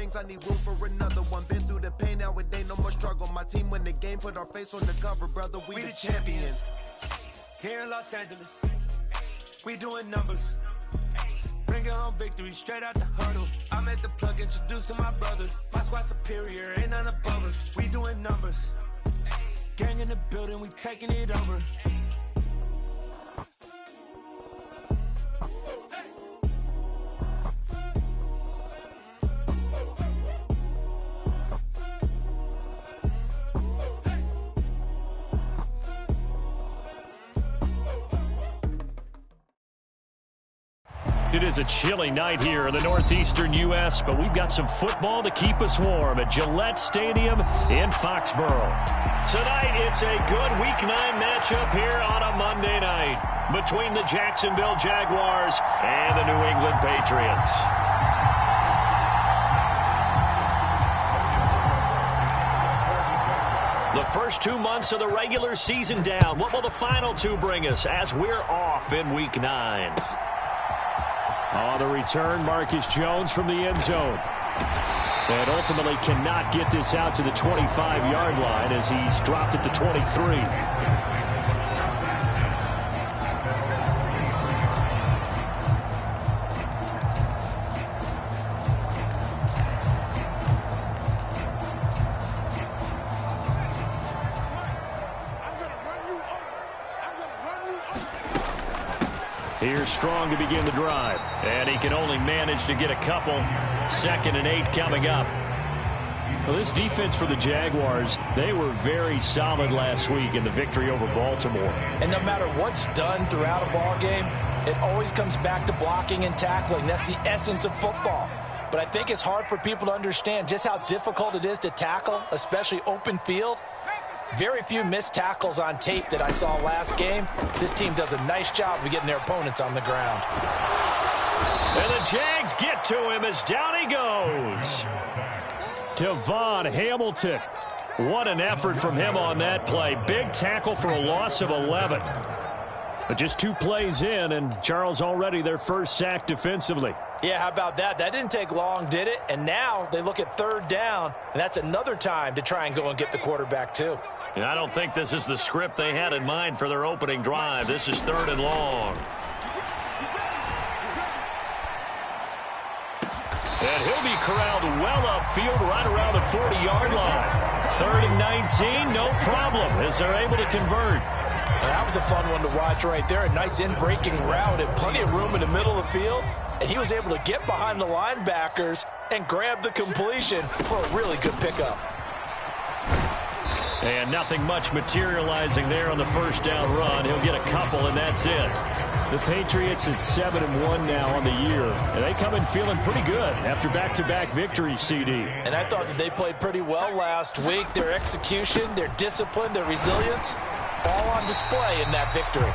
rings, I need room for another one. Been through the pain, now it ain't no more struggle. My team win the game, put our face on the cover, brother. We the champions. Here in Los Angeles, we doing numbers. Bringing home victory straight out the huddle. I'm at the plug, introduced to my brothers. My squad superior, ain't none above us. We doing numbers. Gang in the building, we taking it over. It is a chilly night here in the northeastern U.S., but we've got some football to keep us warm at Gillette Stadium in Foxborough. Tonight, it's a good Week 9 matchup here on a Monday night between the Jacksonville Jaguars and the New England Patriots. The first 2 months of the regular season down. What will the final two bring us as we're off in Week 9? On the return, Marcus Jones from the end zone. And ultimately cannot get this out to the 25-yard line as he's dropped at the 23. Here's Strong to begin the drive. And he can only manage to get a couple. 2nd and 8 coming up. Well, this defense for the Jaguars, they were very solid last week in the victory over Baltimore. And no matter what's done throughout a ball game, it always comes back to blocking and tackling. That's the essence of football. But I think it's hard for people to understand just how difficult it is to tackle, especially open field. Very few missed tackles on tape that I saw last game. This team does a nice job of getting their opponents on the ground. And the Jags get to him as down he goes. Devon Hamilton. What an effort from him on that play. Big tackle for a loss of 11. But just 2 plays in, and Charles already their first sack defensively. Yeah, how about that? That didn't take long, did it? And now they look at 3rd down, and that's another time to try and go and get the quarterback too. And I don't think this is the script they had in mind for their opening drive. This is 3rd and long. And he'll be corralled well upfield right around the 40-yard line. 3rd and 19, no problem, as they're able to convert. That was a fun one to watch right there. A nice in-breaking route and plenty of room in the middle of the field. And he was able to get behind the linebackers and grab the completion for a really good pickup. And nothing much materializing there on the first down run. He'll get a couple, and that's it. The Patriots at 7-1 now on the year. And they come in feeling pretty good after back-to-back victories, CD. And I thought that they played pretty well last week. Their execution, their discipline, their resilience, all on display in that victory.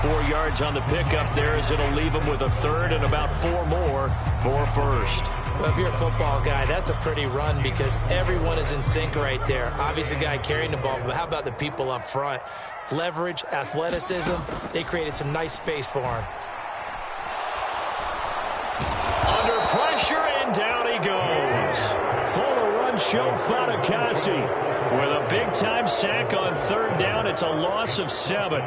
4 yards on the pickup there as it'll leave them with a 3rd and about 4 more for first. Well, if you're a football guy, that's a pretty run because everyone is in sync right there. Obviously, the guy carrying the ball, but how about the people up front? Leverage, athleticism, they created some nice space for him. Under pressure, and down he goes. Full run show Fatukasi with a big-time sack on 3rd down. It's a loss of 7.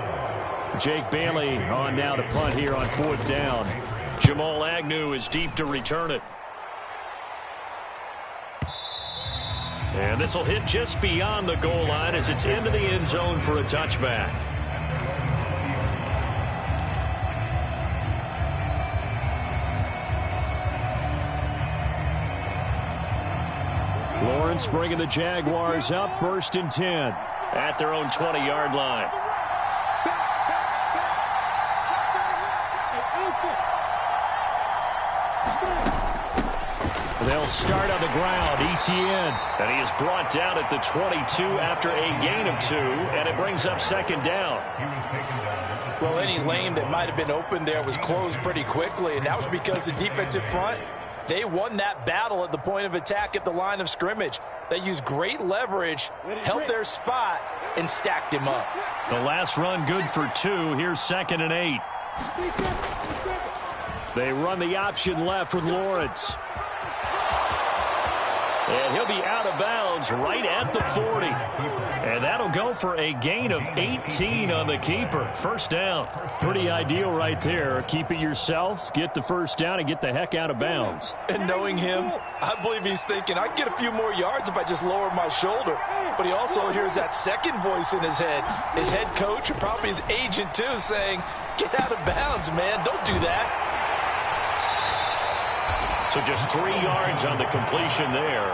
Jake Bailey on now to punt here on 4th down. Jamal Agnew is deep to return it. And this will hit just beyond the goal line as it's into the end zone for a touchback. Lawrence bringing the Jaguars up 1st and 10 at their own 20-yard line. They'll start on the ground. Etienne. And he is brought down at the 22 after a gain of 2, and it brings up 2nd down. Well, any lane that might have been open there was closed pretty quickly, and that was because the defensive front, they won that battle at the point of attack at the line of scrimmage. They used great leverage, held their spot, and stacked him up. The last run good for 2. Here's 2nd and 8. They run the option left with Lawrence. And he'll be out of bounds right at the 40. And that'll go for a gain of 18 on the keeper. First down. Pretty ideal right there. Keep it yourself, get the first down, and get the heck out of bounds. And knowing him, I believe he's thinking, I can get a few more yards if I just lower my shoulder. But he also hears that second voice in his head. His head coach, or probably his agent too, saying, get out of bounds, man. Don't do that. So just 3 yards on the completion there.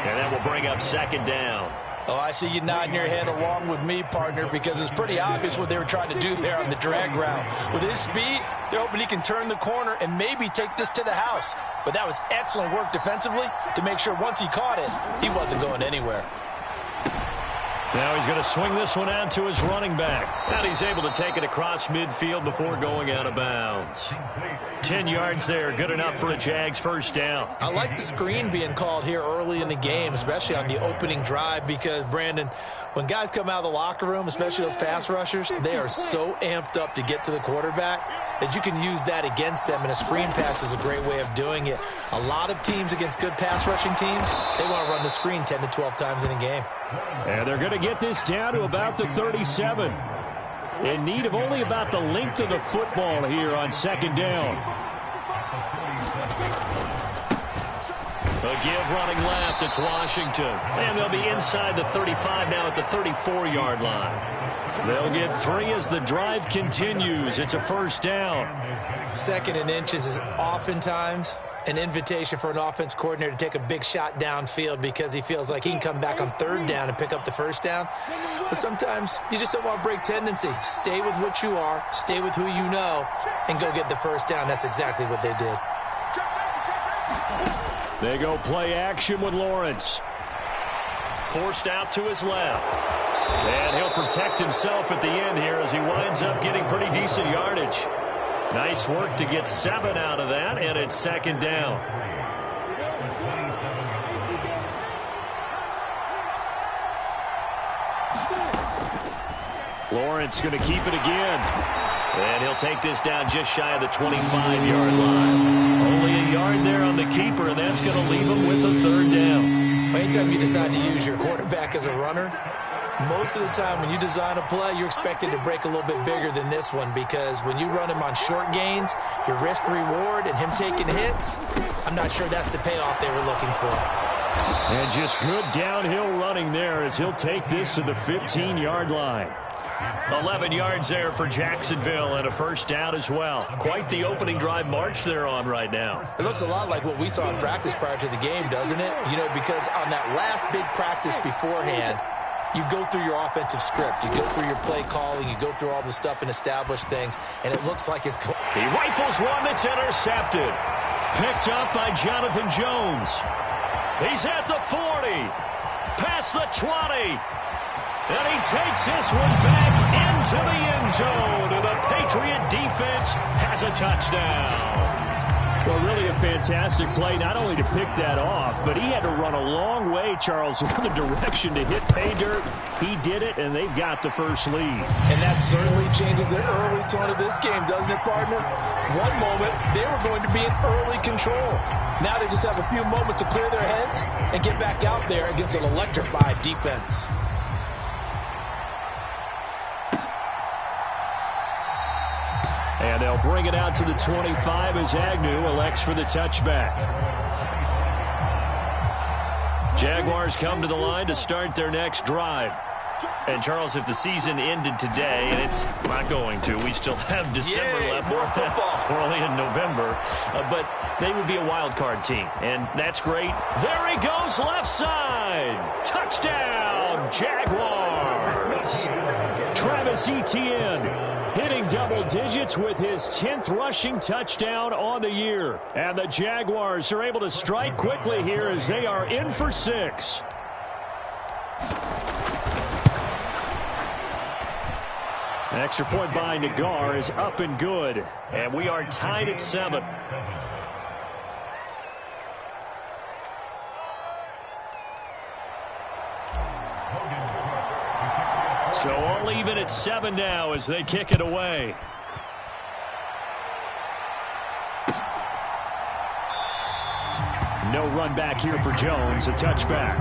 And that will bring up second down. Oh, I see you nodding your head along with me, partner, because it's pretty obvious what they were trying to do there on the drag route. With his speed, they're hoping he can turn the corner and maybe take this to the house. But that was excellent work defensively to make sure once he caught it, he wasn't going anywhere. Now he's going to swing this one out to his running back. And he's able to take it across midfield before going out of bounds. 10 yards there, good enough for a Jags first down. I like the screen being called here early in the game, especially on the opening drive, because, Brandon, when guys come out of the locker room, especially those pass rushers, they are so amped up to get to the quarterback that you can use that against them, and a screen pass is a great way of doing it. A lot of teams against good pass rushing teams, they want to run the screen 10 to 12 times in a game. And they're going to get this down to about the 37. In need of only about the length of the football here on second down. A give running left, it's Washington. And they'll be inside the 35 now at the 34-yard line. They'll get 3 as the drive continues. It's a first down. Second and inches is oftentimes an invitation for an offense coordinator to take a big shot downfield because he feels like he can come back on third down and pick up the first down. But sometimes you just don't want to break tendency. Stay with what you are, stay with who you know, and go get the first down. That's exactly what they did. They go play action with Lawrence. Forced out to his left. And he'll protect himself at the end here as he winds up getting pretty decent yardage. Nice work to get 7 out of that, and it's second down. Lawrence going to keep it again. And he'll take this down just shy of the 25-yard line. Only a yard there on the keeper, and that's going to leave him with a third down. Anytime you decide to use your quarterback as a runner, most of the time when you design a play, you're expected to break a little bit bigger than this one, because when you run him on short gains, your risk-reward and him taking hits, I'm not sure that's the payoff they were looking for. And just good downhill running there as he'll take this to the 15-yard line. 11 yards there for Jacksonville and a first down as well. Quite the opening drive march they're on right now. It looks a lot like what we saw in practice prior to the game, doesn't it? You know, because on that last big practice beforehand, you go through your offensive script. You go through your play calling. You go through all the stuff and establish things, and it looks like it's... He rifles one that's intercepted. Picked up by Jonathan Jones. He's at the 40. Past the 20. And he takes this one back into the end zone. And the Patriot defense has a touchdown. Well, really a fantastic play, not only to pick that off, but he had to run a long way, Charles, in the direction to hit pay dirt. He did it, and they've got the first lead. And that certainly changes the early tone of this game, doesn't it, partner? One moment, they were going to be in early control. Now they just have a few moments to clear their heads and get back out there against an electrified defense. And they'll bring it out to the 25 as Agnew elects for the touchback. Jaguars come to the line to start their next drive. And, Charles, if the season ended today, and it's not going to, we still have December left. We're only in November. But they would be a wild card team, and that's great. There he goes, left side. Touchdown, Jaguars. Travis Etienne hitting double digits with his 10th rushing touchdown on the year. And the Jaguars are able to strike quickly here as they are in for 6. An extra point by Nagar is up and good. And we are tied at 7. So all even at 7 now as they kick it away. No run back here for Jones, a touchback.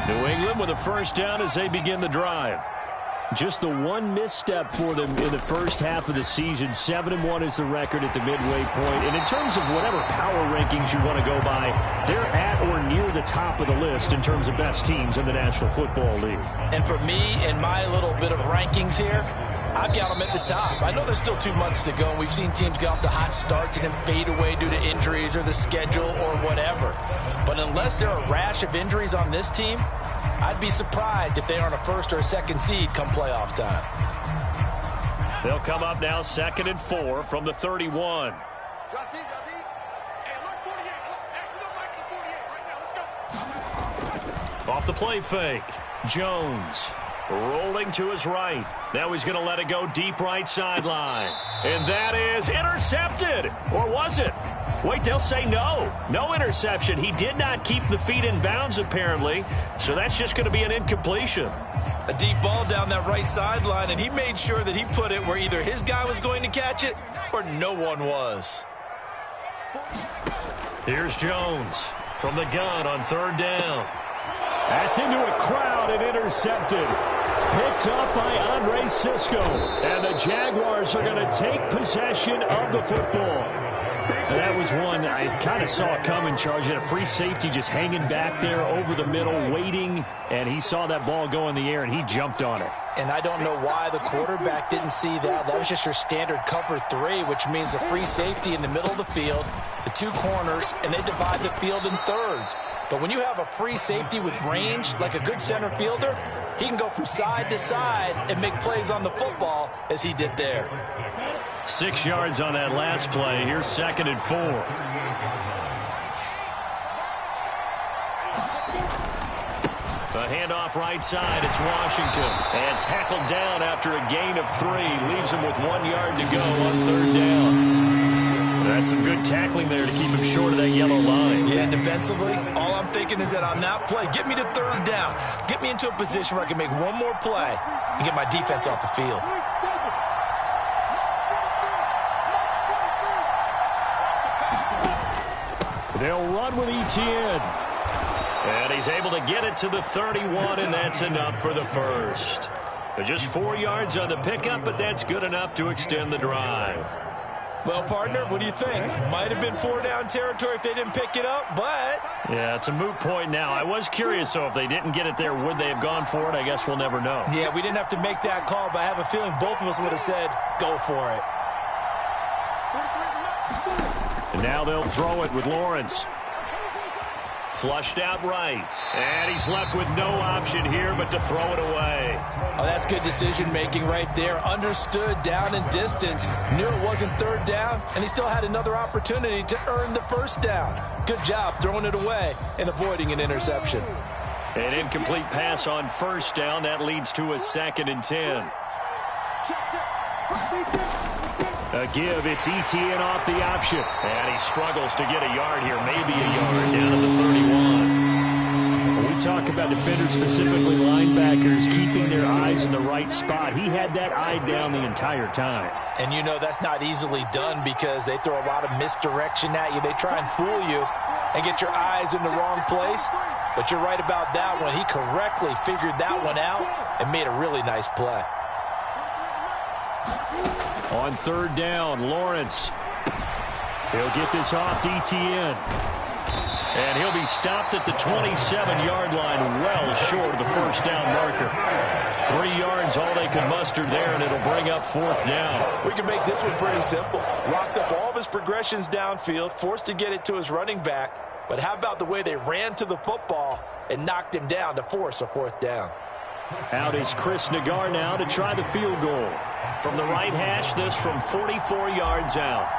New England with a first down as they begin the drive. Just the one misstep for them in the first half of the season. 7-1 is the record at the midway point. And in terms of whatever power rankings you want to go by, they're at or near the top of the list in terms of best teams in the National Football League. And for me, in my little bit of rankings here, I've got them at the top. I know there's still 2 months to go, and we've seen teams get off to hot starts and then fade away due to injuries or the schedule or whatever. But unless there are a rash of injuries on this team, I'd be surprised if they aren't a first or a second seed come playoff time. They'll come up now 2nd and 4 from the 31. Off the play fake. Jones rolling to his right. Now he's going to let it go deep right sideline. And that is intercepted. Or was it? Wait, they'll say no. No interception. He did not keep the feet in bounds, apparently. So that's just going to be an incompletion. A deep ball down that right sideline, and he made sure that he put it where either his guy was going to catch it or no one was. Here's Jones from the gun on 3rd down. That's into a crowd and intercepted. Picked up by Andre Cisco. And the Jaguars are going to take possession of the football. And that was one I kind of saw coming, Charles. He had a free safety just hanging back there over the middle, waiting, and he saw that ball go in the air, and he jumped on it. And I don't know why the quarterback didn't see that. That was just your standard cover 3, which means the free safety in the middle of the field, the 2 corners, and they divide the field in thirds. But when you have a free safety with range, like a good center fielder, he can go from side to side and make plays on the football as he did there. 6 yards on that last play. Here's 2nd and 4. The handoff right side. It's Washington. And tackled down after a gain of 3. Leaves him with 1 yard to go on 3rd down. That's some good tackling there to keep him short of that yellow line. Yeah, defensively, all I'm thinking is that on that play, get me to 3rd down. Get me into a position where I can make one more play and get my defense off the field. They'll run with Etienne. And he's able to get it to the 31, and that's enough for the first. Just 4 yards on the pickup, but that's good enough to extend the drive. Well, partner, what do you think? Might have been 4-down territory if they didn't pick it up, but... Yeah, it's a moot point now. I was curious, though, if they didn't get it there, would they have gone for it? I guess we'll never know. Yeah, we didn't have to make that call, but I have a feeling both of us would have said, go for it. And now they'll throw it with Lawrence. Flushed out right. And he's left with no option here but to throw it away. Oh, that's good decision-making right there. Understood down and distance. Knew it wasn't 3rd down, and he still had another opportunity to earn the 1st down. Good job throwing it away and avoiding an interception. An incomplete pass on 1st down. That leads to a 2nd and 10. A give, it's Etienne off the option. And he struggles to get a yard here, maybe a yard, down to the 31. When we talk about defenders, specifically linebackers, keeping their eyes in the right spot, he had that eye down the entire time. And you know that's not easily done because they throw a lot of misdirection at you. They try and fool you and get your eyes in the wrong place. But you're right about that one. He correctly figured that one out and made a really nice play. On 3rd down, Lawrence. He'll get this off to Etienne. And he'll be stopped at the 27-yard line, well short of the 1st down marker. 3 yards, all they can muster there, and it'll bring up 4th down. We can make this one pretty simple. Locked up all of his progressions downfield, forced to get it to his running back. But how about the way they ran to the football and knocked him down to force a 4th down? Out is Chris Nagar now to try the field goal. From the right hash, this from 44 yards out.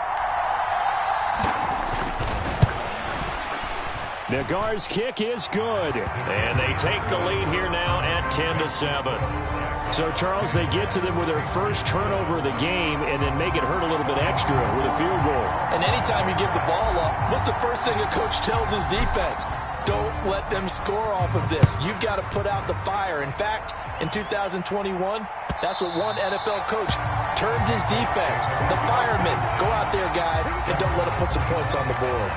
Nagar's kick is good. And they take the lead here now at 10-7. So, Charles, they get to them with their first turnover of the game and then make it hurt a little bit extra with a field goal. And anytime you give the ball up, what's the first thing a coach tells his defense? Don't let them score off of this. You've got to put out the fire. In fact, in 2021, that's what one NFL coach termed his defense. The firemen. Go out there, guys, and don't let them put some points on the board.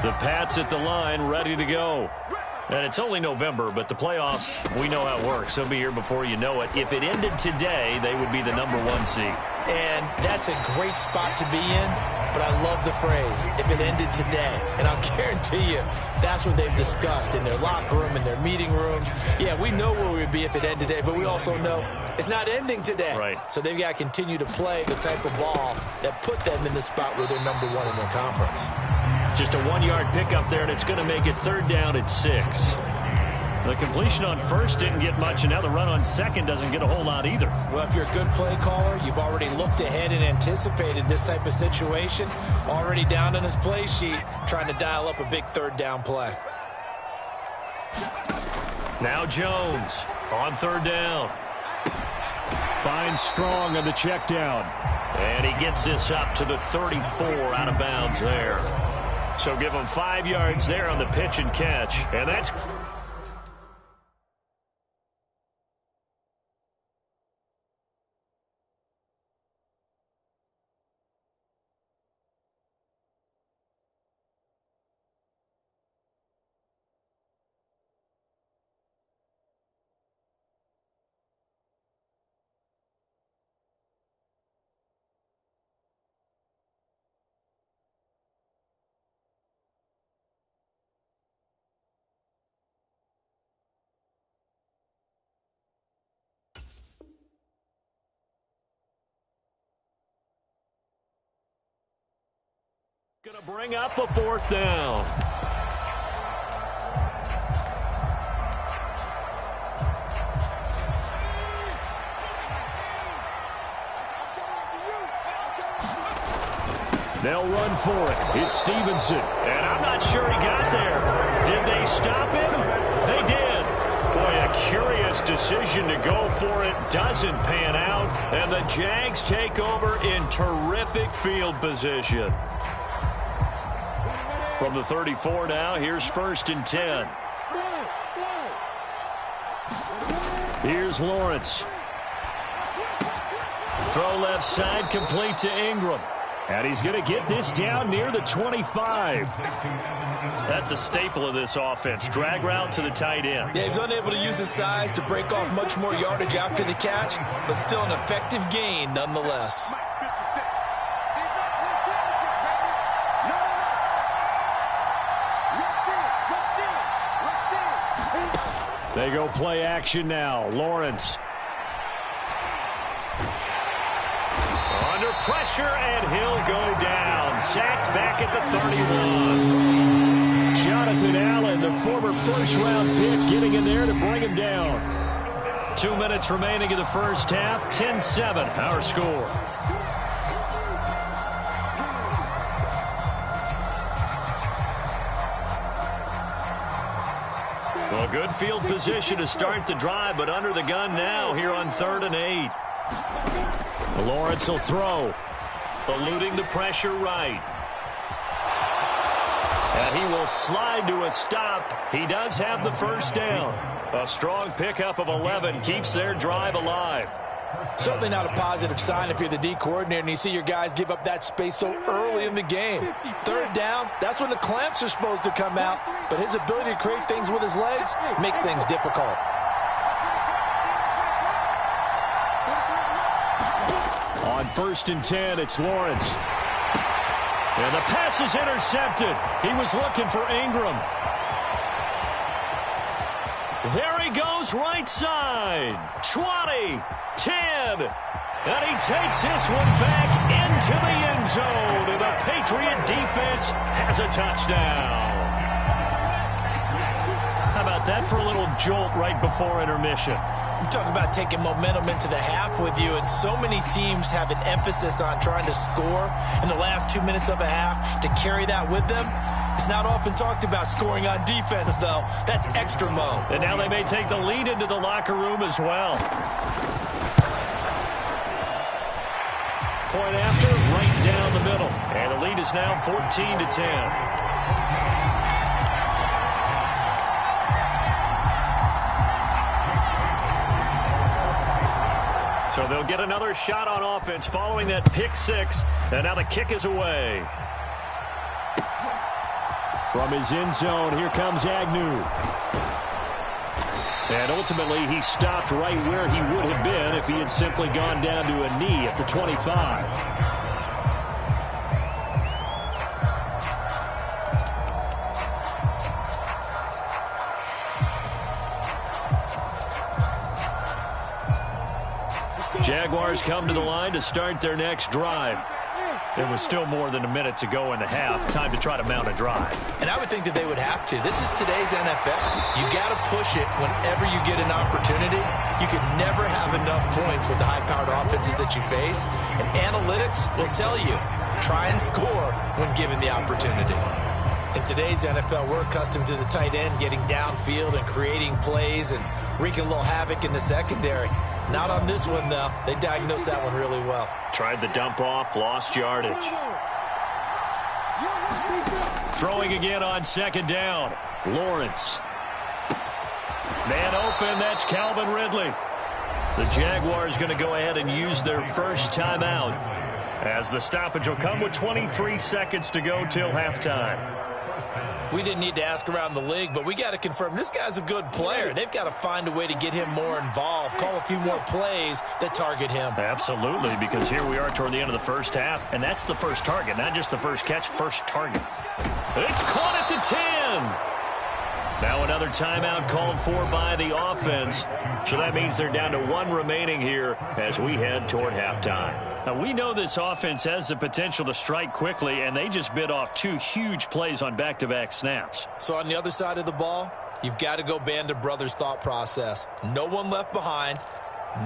The Pats at the line, ready to go. And it's only November, but the playoffs, we know how it works. They'll be here before you know it. If it ended today, they would be the #1 seed. And that's a great spot to be in, but I love the phrase, if it ended today. And I'll guarantee you, that's what they've discussed in their locker room, in their meeting rooms. Yeah, we know where we would be if it ended today, but we also know it's not ending today. Right. So they've got to continue to play the type of ball that put them in the spot where they're #1 in their conference. Just a 1-yard pickup there, and it's going to make it 3rd down at 6. The completion on first didn't get much, and now the run on second doesn't get a whole lot either. Well, if you're a good play caller, you've already looked ahead and anticipated this type of situation. Already down on his play sheet, trying to dial up a big 3rd down play. Now Jones on 3rd down. Finds Strong on the check down. And he gets this up to the 34 out of bounds there. So give him 5 yards there on the pitch and catch. And that's... Going to bring up a 4th down. They'll run for it. It's Stevenson. And I'm not sure he got there. Did they stop him? They did. Boy, a curious decision to go for it. Doesn't pan out. And the Jags take over in terrific field position. From the 34 now, here's 1st and 10. Here's Lawrence. Throw left side, complete to Ingram. And he's going to get this down near the 25. That's a staple of this offense. Drag route to the tight end. Yeah, he's unable to use his size to break off much more yardage after the catch, but still an effective gain nonetheless. They go play action now. Lawrence. Under pressure, and he'll go down. Sacked back at the 31. Jonathan Allen, the former first-round pick, getting in there to bring him down. 2 minutes remaining in the first half. 10-7, our score. Well, good field position to start the drive, but under the gun now here on 3rd and 8. Lawrence will throw, eluding the pressure right. And he will slide to a stop. He does have the 1st down. A strong pickup of 11 keeps their drive alive. Certainly not a positive sign if you're the D coordinator and you see your guys give up that space so early in the game. 3rd down, that's when the clamps are supposed to come out, but his ability to create things with his legs makes things difficult. On 1st and 10, it's Lawrence. And the pass is intercepted. He was looking for Ingram. There he goes, right side. 20, 10. And he takes this one back into the end zone. And the Patriot defense has a touchdown. How about that for a little jolt right before intermission? You talk about taking momentum into the half with you, and so many teams have an emphasis on trying to score in the last 2 minutes of a half to carry that with them. It's not often talked about scoring on defense, though. That's extra mo. And now they may take the lead into the locker room as well. Point after, right down the middle. And the lead is now 14-10. So they'll get another shot on offense following that pick six. And now the kick is away. From his end zone, here comes Agnew. And ultimately, he stopped right where he would have been if he had simply gone down to a knee at the 25. Jaguars come to the line to start their next drive. There was still more than a minute to go in the half. Time to try to mount a drive. And I would think that they would have to. This is today's NFL. You got to push it whenever you get an opportunity. You can never have enough points with the high-powered offenses that you face. And analytics will tell you, try and score when given the opportunity. In today's NFL, we're accustomed to the tight end getting downfield and creating plays and wreaking a little havoc in the secondary. Not on this one, though. They diagnosed that one really well. Tried the dump off, lost yardage. Throwing again on second down. Lawrence. Man open, that's Calvin Ridley. The Jaguars going to go ahead and use their first timeout, as the stoppage will come with 23 seconds to go till halftime. We didn't need to ask around the league, but we got to confirm this guy's a good player. They've got to find a way to get him more involved, call a few more plays that target him. Absolutely, because here we are toward the end of the first half, and that's the first target, not just the first catch, first target. It's caught at the 10. Now another timeout called for by the offense. So that means they're down to one remaining here as we head toward halftime. Now, we know this offense has the potential to strike quickly, and they just bit off two huge plays on back-to-back snaps. So on the other side of the ball, you've got to go Band of Brothers thought process. No one left behind,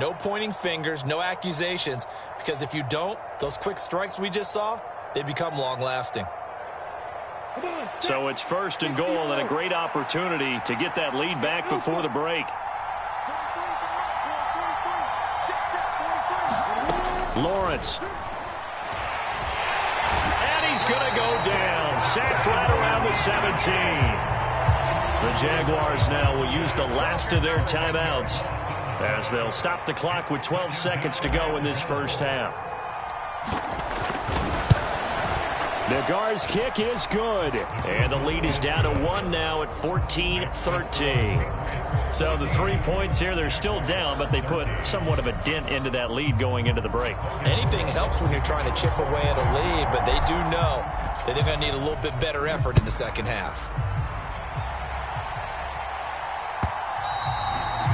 no pointing fingers, no accusations, because if you don't, those quick strikes we just saw, they become long-lasting. So it's first and goal and a great opportunity to get that lead back before the break. Lawrence. And he's going to go down. Sacked right around the 17. The Jaguars now will use the last of their timeouts as they'll stop the clock with 12 seconds to go in this first half. Nagar's kick is good. And the lead is down to one now at 14-13. So the 3 points here, they're still down, but they put somewhat of a dent into that lead going into the break. Anything helps when you're trying to chip away at a lead, but they do know that they're going to need a little bit better effort in the second half.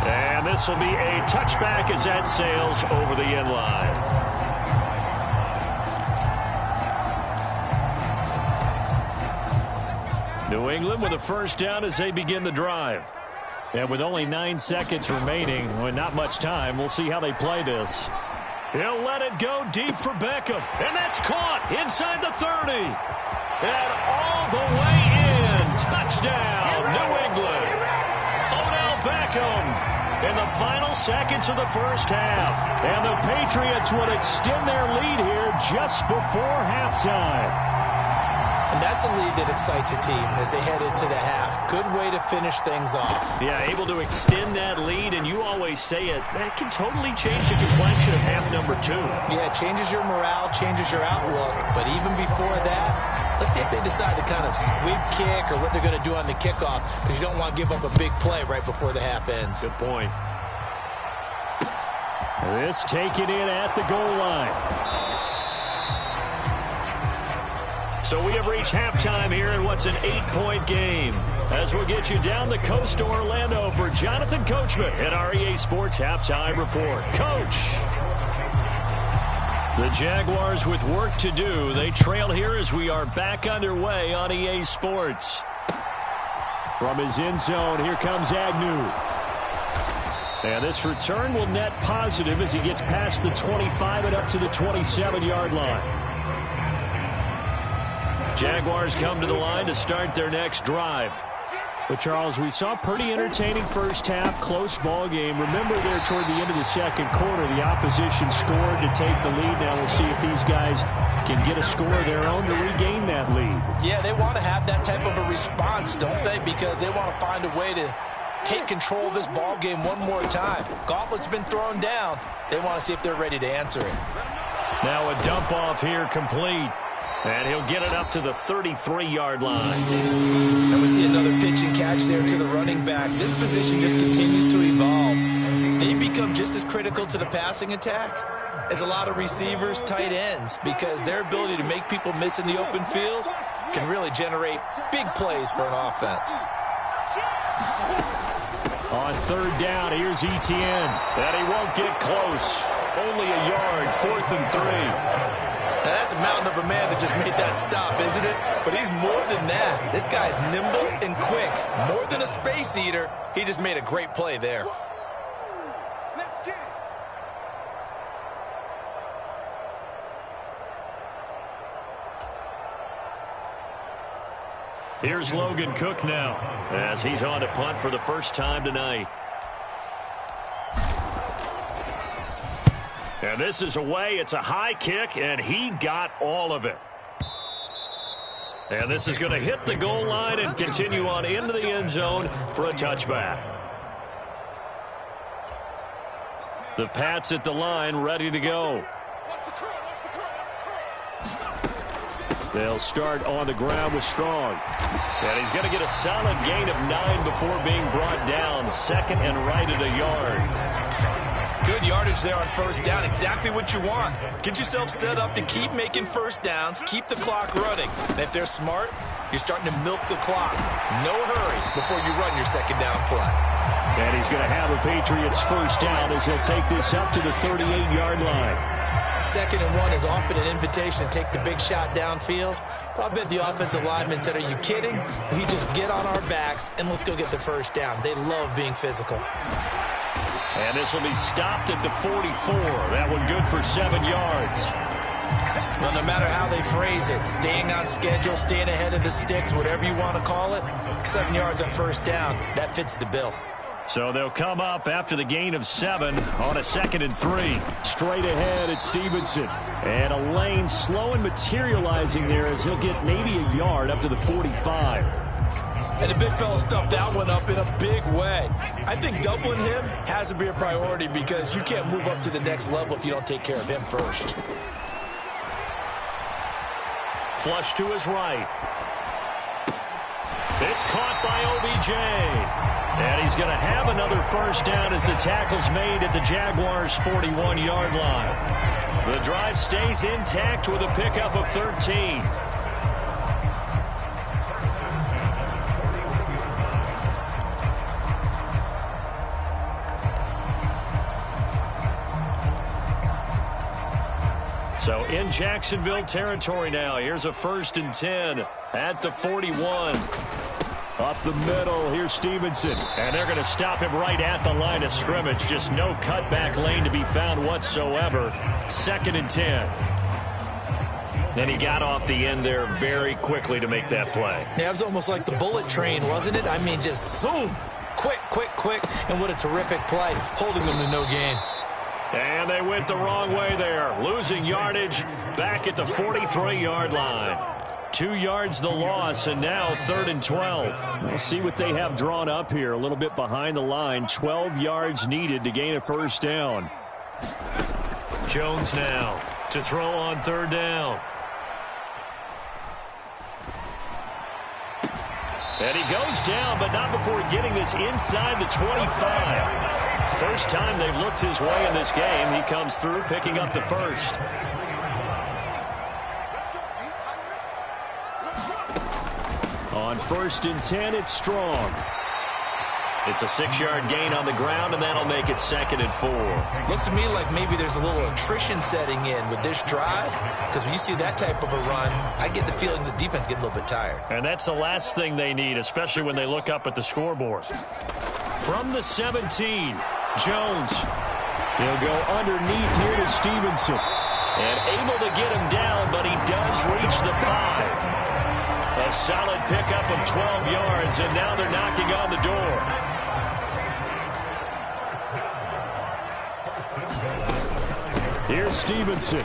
And this will be a touchback as that sails over the end line. New England with a first down as they begin the drive. And with only 9 seconds remaining, well, not much time, we'll see how they play this. He'll let it go deep for Beckham. And that's caught inside the 30. And all the way in. Touchdown, New England. Odell Beckham in the final seconds of the first half. And the Patriots would extend their lead here just before halftime. And that's a lead that excites a team as they head into the half. Good way to finish things off. Yeah, able to extend that lead, and you always say it, that can totally change the complexion of half number 2. Yeah, it changes your morale, changes your outlook. But even before that, let's see if they decide to kind of squib kick or what they're going to do on the kickoff, because you don't want to give up a big play right before the half ends. Good point. This taken in at the goal line. So we have reached halftime here in what's an 8-point game. As we'll get you down the coast to Orlando for Jonathan Coachman at our EA Sports Halftime Report. Coach. The Jaguars with work to do. They trail here as we are back underway on EA Sports. From his end zone, here comes Agnew. And this return will net positive as he gets past the 25 and up to the 27-yard line. Jaguars come to the line to start their next drive. But, Charles, we saw a pretty entertaining first half, close ball game. Remember there toward the end of the second quarter, the opposition scored to take the lead. Now we'll see if these guys can get a score of their own to regain that lead. Yeah, they want to have that type of a response, don't they? Because they want to find a way to take control of this ball game one more time. Gauntlet's been thrown down. They want to see if they're ready to answer it. Now a dump off here complete. And he'll get it up to the 33-yard line. And we see another pitch and catch there to the running back. This position just continues to evolve. They become just as critical to the passing attack as a lot of receivers, tight ends, because their ability to make people miss in the open field can really generate big plays for an offense. On third down, here's Etienne. And he won't get close. Only a yard, 4th and 3. Now, that's a mountain of a man that just made that stop, isn't it? But he's more than that. This guy's nimble and quick. More than a space eater, he just made a great play there. Let's get it. Here's Logan Cook now as he's on to punt for the first time tonight. And this is away. It's a high kick, and he got all of it. And this is going to hit the goal line and continue on into the end zone for a touchback. The Pats at the line, ready to go. They'll start on the ground with Strong. And he's going to get a solid gain of 9 before being brought down. Second and right at a yard. Good yardage there on first down. Exactly what you want. Get yourself set up to keep making first downs, keep the clock running. And if they're smart, you're starting to milk the clock. No hurry before you run your second down play. And he's going to have a Patriots first down as he'll take this up to the 38-yard line. 2nd and 1 is often an invitation to take the big shot downfield. But I bet the offensive lineman said, are you kidding? We just get on our backs and let's go get the first down. They love being physical. And this will be stopped at the 44. That one good for 7 yards. Well, no matter how they phrase it, staying on schedule, staying ahead of the sticks, whatever you want to call it, 7 yards on first down, that fits the bill. So they'll come up after the gain of 7 on a 2nd and 3. Straight ahead at Stevenson. And a lane slow and materializing there as he'll get maybe a yard up to the 45. And the big fella stuffed that one up in a big way. I think doubling him has to be a priority because you can't move up to the next level if you don't take care of him first. Flush to his right. It's caught by OBJ. And he's going to have another first down as the tackle's made at the Jaguars' 41-yard line. The drive stays intact with a pickup of 13. So in Jacksonville territory now. Here's a 1st and 10 at the 41. Up the middle, here's Stevenson. And they're going to stop him right at the line of scrimmage. Just no cutback lane to be found whatsoever. 2nd and 10. And he got off the end there very quickly to make that play. Yeah, it was almost like the bullet train, wasn't it? I mean, just zoom. Quick, quick, quick. And what a terrific play, holding them to no gain. And they went the wrong way there. Losing yardage back at the 43-yard line. 2 yards the loss, and now 3rd and 12. We'll see what they have drawn up here. A little bit behind the line. 12 yards needed to gain a first down. Jones now to throw on 3rd down. And he goes down, but not before getting this inside the 25. First time they've looked his way in this game. He comes through, picking up the first. On 1st and 10, it's Strong. It's a 6-yard gain on the ground, and that'll make it 2nd and 4. Looks to me like maybe there's a little attrition setting in with this drive, because when you see that type of a run, I get the feeling the defense getting a little bit tired. And that's the last thing they need, especially when they look up at the scoreboard. From the 17, Jones. He'll go underneath here to Stevenson. And able to get him down, but he does reach the 5. A solid pickup of 12 yards, and now they're knocking on the door. Here's Stevenson.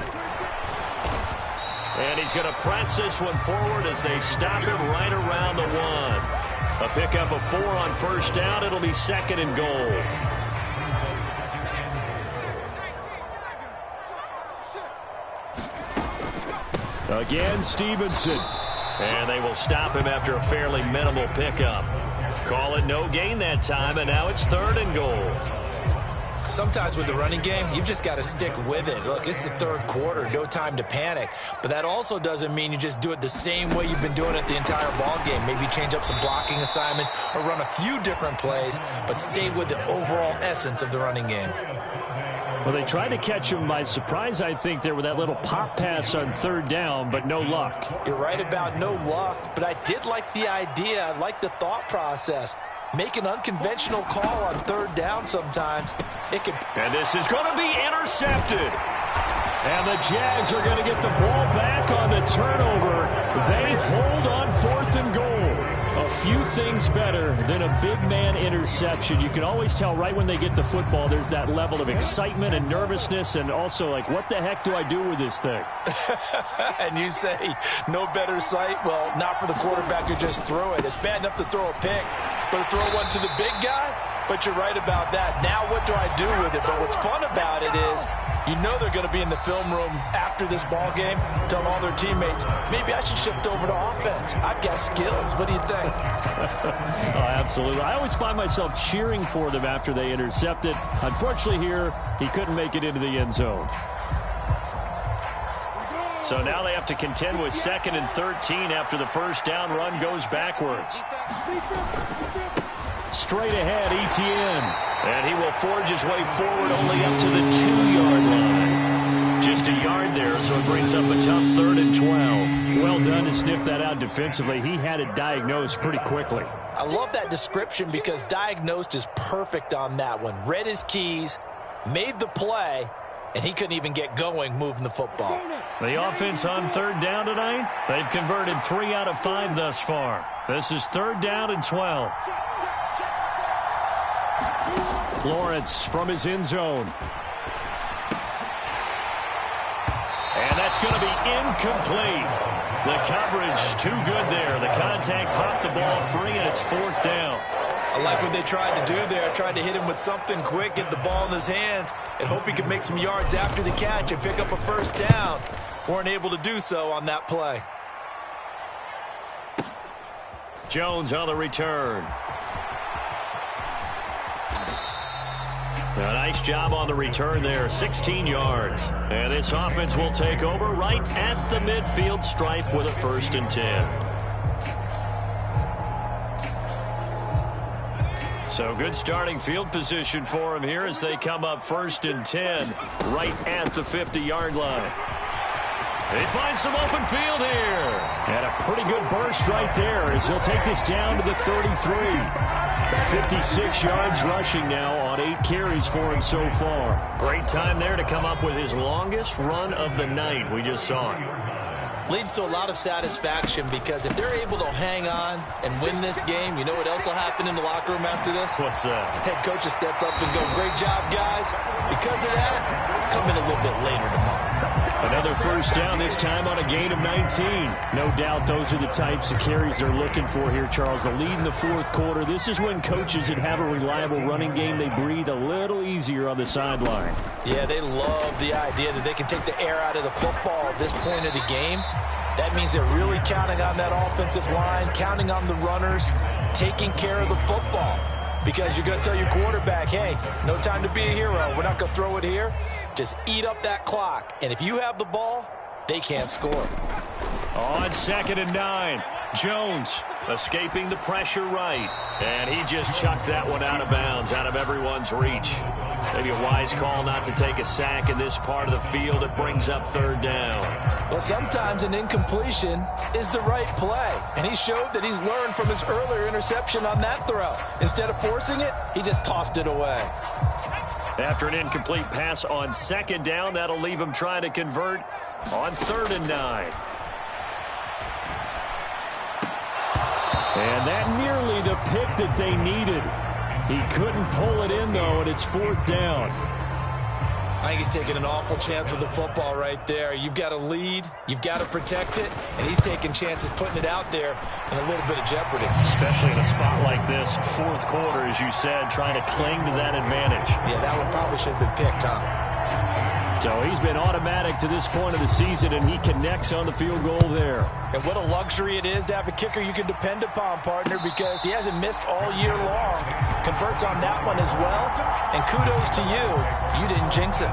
And he's going to press this one forward as they stop him right around the 1. A pickup of 4 on first down. It'll be 2nd and goal. Again, Stevenson. And they will stop him after a fairly minimal pickup. Call it no gain that time, and now it's 3rd and goal. Sometimes with the running game, you've just got to stick with it. Look, it's the 3rd quarter, no time to panic. But that also doesn't mean you just do it the same way you've been doing it the entire ball game. Maybe change up some blocking assignments or run a few different plays, but stay with the overall essence of the running game. Well, they tried to catch him by surprise, I think, there with that little pop pass on 3rd down, but no luck. You're right about no luck, but I did like the idea. I like the thought process. Make an unconventional call on 3rd down sometimes. And this is going to be intercepted. And the Jags are going to get the ball back on the turnover. They hold on 4th and goal. A few things better than a big man interception. You can always tell right when they get the football, there's that level of excitement and nervousness, and also like, what the heck do I do with this thing? And you say, no better sight? Well, not for the quarterback who just threw it. It's bad enough to throw a pick, but to throw one to the big guy? But you're right about that. Now what do I do with it? But what's fun about it is, you know they're going to be in the film room after this ball game, telling all their teammates, maybe I should shift over to offense. I've got skills. What do you think? Oh, absolutely. I always find myself cheering for them after they intercept it. Unfortunately here, he couldn't make it into the end zone. So now they have to contend with 2nd and 13 after the first down run goes backwards. Straight ahead, Etienne. And he will forge his way forward only up to the 2-yard line. Just a yard there, so it brings up a tough 3rd and 12. Well done to sniff that out defensively. He had it diagnosed pretty quickly. I love that description because diagnosed is perfect on that one. Read his keys, made the play, and he couldn't even get going moving the football. The offense on 3rd down tonight, they've converted 3 out of 5 thus far. This is 3rd down and 12. Lawrence from his end zone. And that's going to be incomplete. The coverage too good there. The contact popped the ball free, and it's 4th down. I like what they tried to do there. Tried to hit him with something quick, get the ball in his hands, and hope he could make some yards after the catch and pick up a first down. Weren't able to do so on that play. Jones on the return. A nice job on the return there, 16 yards. And this offense will take over right at the midfield stripe with a 1st and 10. So good starting field position for him here as they come up 1st and 10 right at the 50-yard line. They find some open field here. And a pretty good burst right there as he'll take this down to the 33. 56 yards rushing now on 8 carries for him so far. Great time there to come up with his longest run of the night. We just saw it. Leads to a lot of satisfaction because if they're able to hang on and win this game, you know what else will happen in the locker room after this? What's that? Head coach will step up and go, great job, guys. Because of that, come in a little bit later tomorrow. Another first down, this time on a gain of 19. No doubt those are the types of carries they're looking for here, Charles. The lead in the 4th quarter. This is when coaches that have a reliable running game, they breathe a little easier on the sideline. Yeah, they love the idea that they can take the air out of the football at this point of the game. That means they're really counting on that offensive line, counting on the runners, taking care of the football. Because you're going to tell your quarterback, hey, no time to be a hero. We're not going to throw it here. Just eat up that clock. And if you have the ball, they can't score. On 2nd and 9, Jones escaping the pressure right. And he just chucked that one out of bounds, out of everyone's reach. Maybe a wise call not to take a sack in this part of the field. It brings up 3rd down. Well, sometimes an incompletion is the right play. And he showed that he's learned from his earlier interception on that throw. Instead of forcing it, he just tossed it away. After an incomplete pass on 2nd down, that'll leave him trying to convert on 3rd and 9. And that nearly the pick that they needed. He couldn't pull it in, though, and it's 4th down. I think he's taking an awful chance with the football right there. You've got to lead, you've got to protect it, and he's taking chances putting it out there in a little bit of jeopardy. Especially in a spot like this, fourth quarter, as you said, trying to cling to that advantage. Yeah, that one probably should have been picked, huh? So he's been automatic to this point of the season, and he connects on the field goal there. And what a luxury it is to have a kicker you can depend upon, partner, because he hasn't missed all year long. Converts on that one as well, and kudos to you. You didn't jinx it.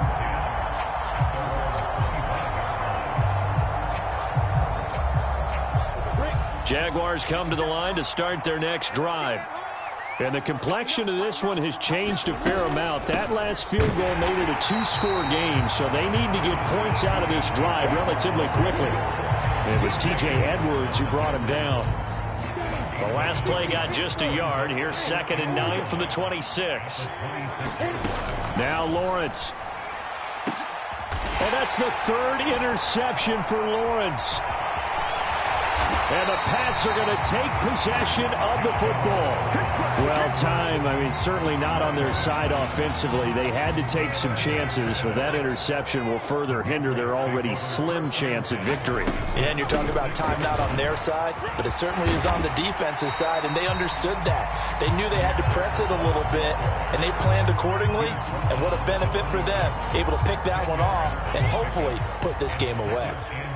Jaguars come to the line to start their next drive. And the complexion of this one has changed a fair amount. That last field goal made it a two-score game, so they need to get points out of this drive relatively quickly. It was T.J. Edwards who brought him down. The last play got just a yard. Here's 2nd and 9 from the 26. Now Lawrence. Oh, that's the 3rd interception for Lawrence. And the Pats are going to take possession of the football. Well, certainly not on their side offensively. They had to take some chances, but that interception will further hinder their already slim chance at victory. Yeah, and you're talking about time not on their side, but it certainly is on the defensive side, and they understood that. They knew they had to press it a little bit, and they planned accordingly, and what a benefit for them, able to pick that one off and hopefully put this game away.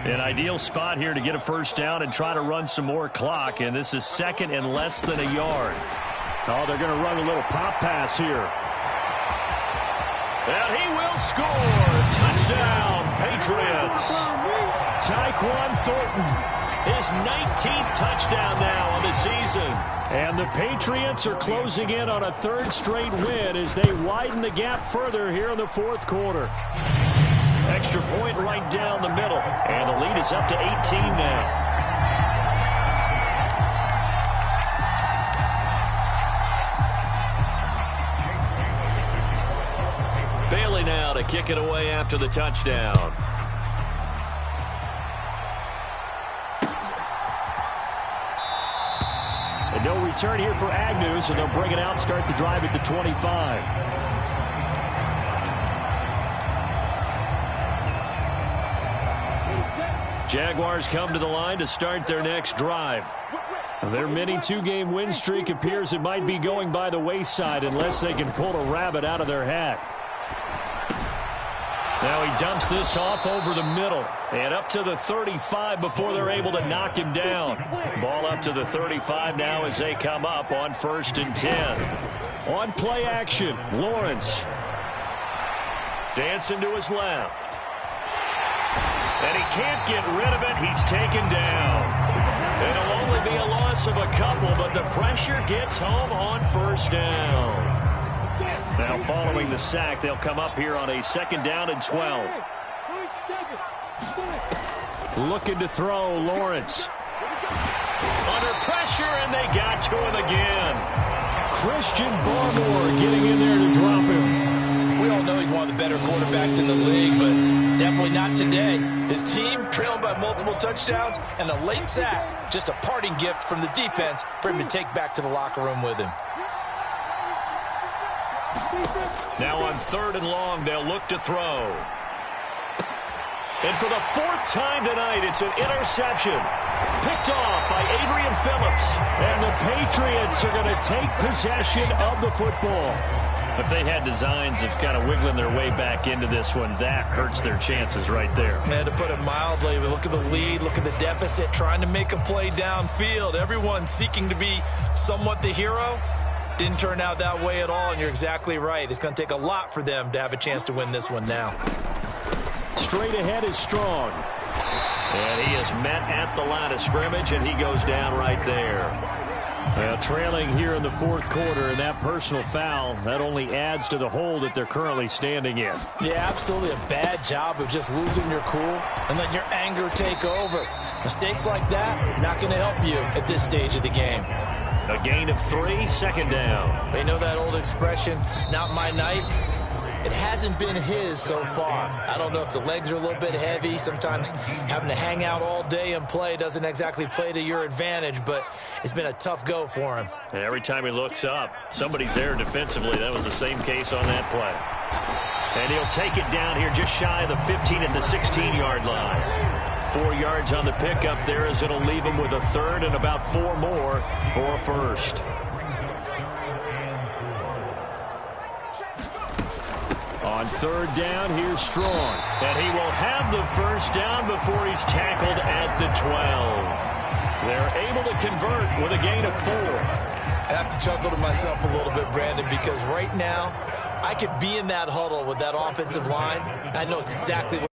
An ideal spot here to get a first down and try to run some more clock, and this is 2nd and less than a yard. Oh, they're going to run a little pop pass here. And he will score. Touchdown, Patriots. Tyquan Thornton, his 19th touchdown now on the season. And the Patriots are closing in on a 3rd straight win as they widen the gap further here in the 4th quarter. Extra point right down the middle. And the lead is up to 18 now. Bailey now to kick it away after the touchdown. And no return here for Agnew, so they'll bring it out, start the drive at the 25. Jaguars come to the line to start their next drive. Their mini 2-game win streak appears it might be going by the wayside unless they can pull a rabbit out of their hat. Now he dumps this off over the middle and up to the 35 before they're able to knock him down. Ball up to the 35 now as they come up on 1st and 10. On play action, Lawrence. Dancing to his left. And he can't get rid of it. He's taken down. It'll only be a loss of a couple, but the pressure gets home on 1st down. Now following the sack, they'll come up here on a 2nd down and 12. Looking to throw, Lawrence. Under pressure, and they got to him again. Christian Barmore getting in there to drop him. We all know he's one of the better quarterbacks in the league, but definitely not today. His team trailing by multiple touchdowns and a late sack. Just a parting gift from the defense for him to take back to the locker room with him. Now on 3rd and long, they'll look to throw. And for the 4th time tonight, it's an interception. Picked off by Adrian Phillips. And the Patriots are going to take possession of the football. If they had designs of kind of wiggling their way back into this one, that hurts their chances right there. Man, to put it mildly, look at the lead, look at the deficit, trying to make a play downfield. Everyone seeking to be somewhat the hero. Didn't turn out that way at all, and you're exactly right. It's going to take a lot for them to have a chance to win this one now. Straight ahead is Strong. And he is met at the line of scrimmage, and he goes down right there. Well, trailing here in the 4th quarter, and that personal foul, that only adds to the hole that they're currently standing in. Yeah, absolutely a bad job of just losing your cool and letting your anger take over. Mistakes like that, not going to help you at this stage of the game. A gain of 3, 2nd down. They know that old expression, it's not my night. It hasn't been his so far. I don't know if the legs are a little bit heavy. Sometimes having to hang out all day and play doesn't exactly play to your advantage, but it's been a tough go for him. And every time he looks up, somebody's there defensively. That was the same case on that play. And he'll take it down here just shy of the 15 at the 16-yard line. 4 yards on the pickup there as it'll leave him with a third and about 4 more for a first. On third down, here's Strong. And he will have the first down before he's tackled at the 12. They're able to convert with a gain of 4. I have to chuckle to myself a little bit, Brandon, because right now I could be in that huddle with that offensive line. I know exactly what